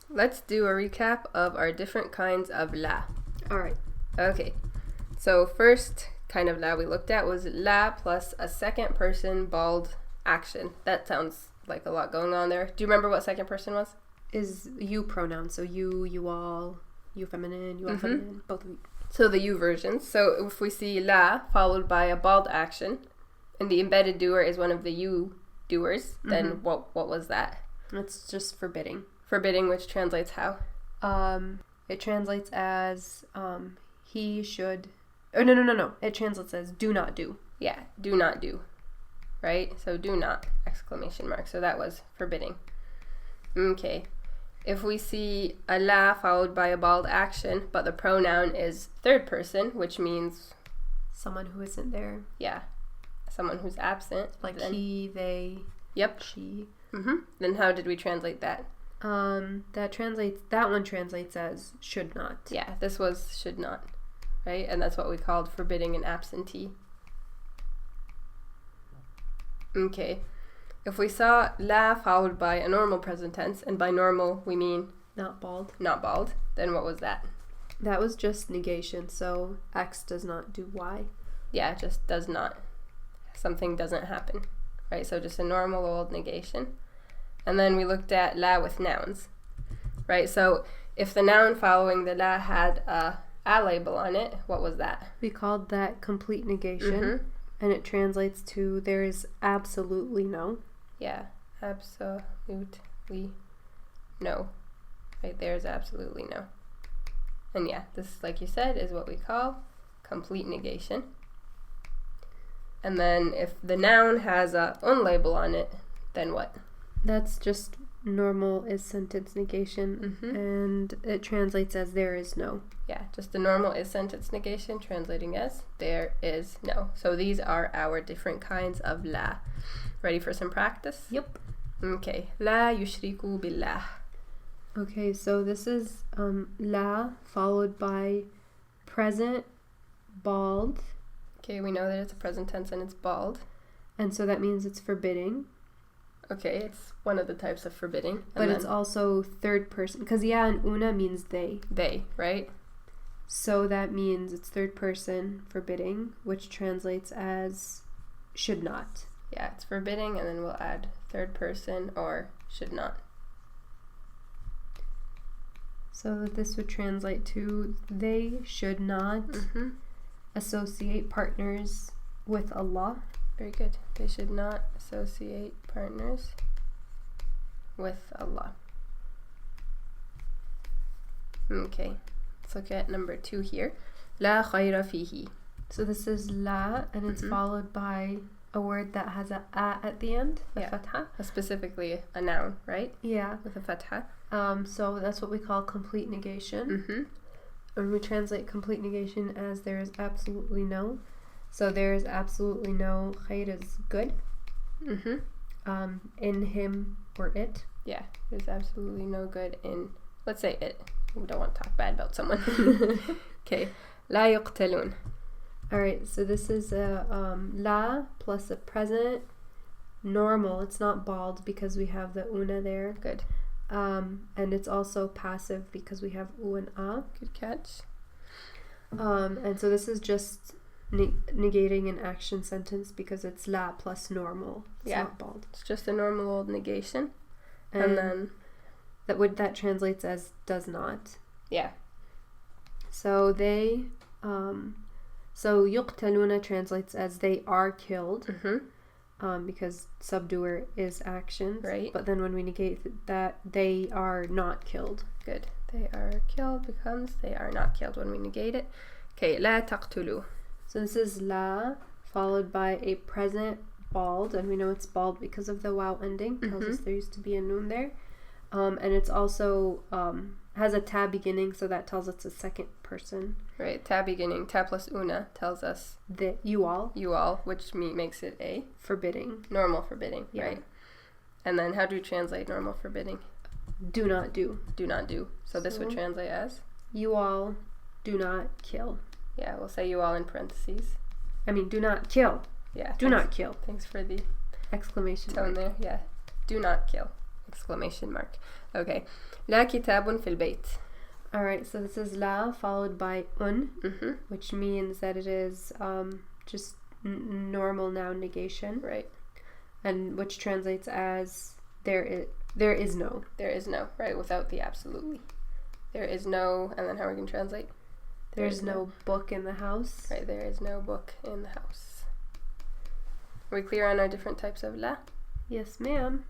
let's do a recap of our different kinds of la. Alright. Okay, so first kind of la we looked at was la plus a second person bald action. That sounds like a lot going on there. Do you remember what second person was? Is you pronoun, so you all, you feminine, you all feminine, both of you. So the you versions. So if we see la followed by a bald action, and the embedded doer is one of the you doers, then what was that? It's just forbidding. Forbidding, which translates how? It translates as he should. Oh no. It translates as do not do. Yeah, do not do. Right? So do not, exclamation mark. So that was forbidding. Okay. If we see a la followed by a bald action, but the pronoun is third person, which means someone who isn't there. Yeah. Someone who's absent. Like then, he, they, yep. she. Then how did we translate that? That one translates as should not. Yeah, this was should not. Right? And that's what we called forbidding an absentee. Okay. If we saw la followed by a normal present tense, and by normal we mean not bald, then what was that? That was just negation, so X does not do Y. Yeah, just does not. Something doesn't happen, right? So just a normal old negation. And then we looked at la with nouns, right? So if the noun following the la had a label on it, what was that? We called that complete negation, and it translates to there is absolutely no. Yeah, absolutely no. Right there is absolutely no. And yeah, this, like you said, is what we call complete negation. And then if the noun has a label on it, then what? That's just normal is sentence negation, and it translates as there is no. Yeah, just the normal is sentence negation, translating as there is no. So these are our different kinds of la. Ready for some practice? Yep. Okay. La yushriku billah. Okay, so this is la followed by present bald. Okay, we know that it's a present tense and it's bald. And so that means it's forbidding. Okay, it's one of the types of forbidding. But it's also third person. Because ya and una means they. They, right? So that means it's third person forbidding, which translates as should not. Yeah, it's forbidding, and then we'll add third person or should not. So this would translate to they should not associate partners with Allah. Very good. They should not associate partners with Allah. Okay, let's look at number 2 here. La khayra fihi. So this is la, and it's followed by a word that has a at the end, a fatha. Specifically a noun, right? Yeah. With a fatha. So that's what we call complete negation. And we translate complete negation as there is absolutely no. So there is absolutely no. Khayr is good. In him or it. Yeah, there's absolutely no good in, let's say it. We don't want to talk bad about someone. Okay. La yuqtalun. Alright, so this is a la plus a present normal. It's not bald because we have the una there. Good. And it's also passive because we have u and a. Good catch. And so this is just negating an action sentence because it's la plus normal. It's not bald. It's just a normal old negation. And then that translates as does not. Yeah. So they so yuqtaluna translates as they are killed. Because subdoer is actions. Right. But then when we negate that, they are not killed. Good. They are killed becomes they are not killed when we negate it. Okay, la taqtulu. So this is la followed by a present bald, and we know it's bald because of the wow ending. Tells us there used to be a noon there. And it's also has a ta beginning, so that tells us a second person. Right, ta beginning, ta plus una tells us that you all, which makes it a forbidding. Normal forbidding, right? And then how do you translate normal forbidding? Do not do. Do not do. So this would translate as? You all do not kill. Yeah, we'll say you all in parentheses. I mean, do not kill. Yeah. Do not kill. Thanks for the exclamation tone mark there. Yeah. Do not kill. Exclamation mark. Okay. لا كتاب في البيت. Alright, so this is la followed by un, Mm-hmm. which means that it is just normal noun negation. Right. And which translates as there is no. There is no, right, without the absolutely. There is no, and then how are we going to translate? There's no book in the house. Right, there is no book in the house. Are we clear on our different types of la? Yes, ma'am.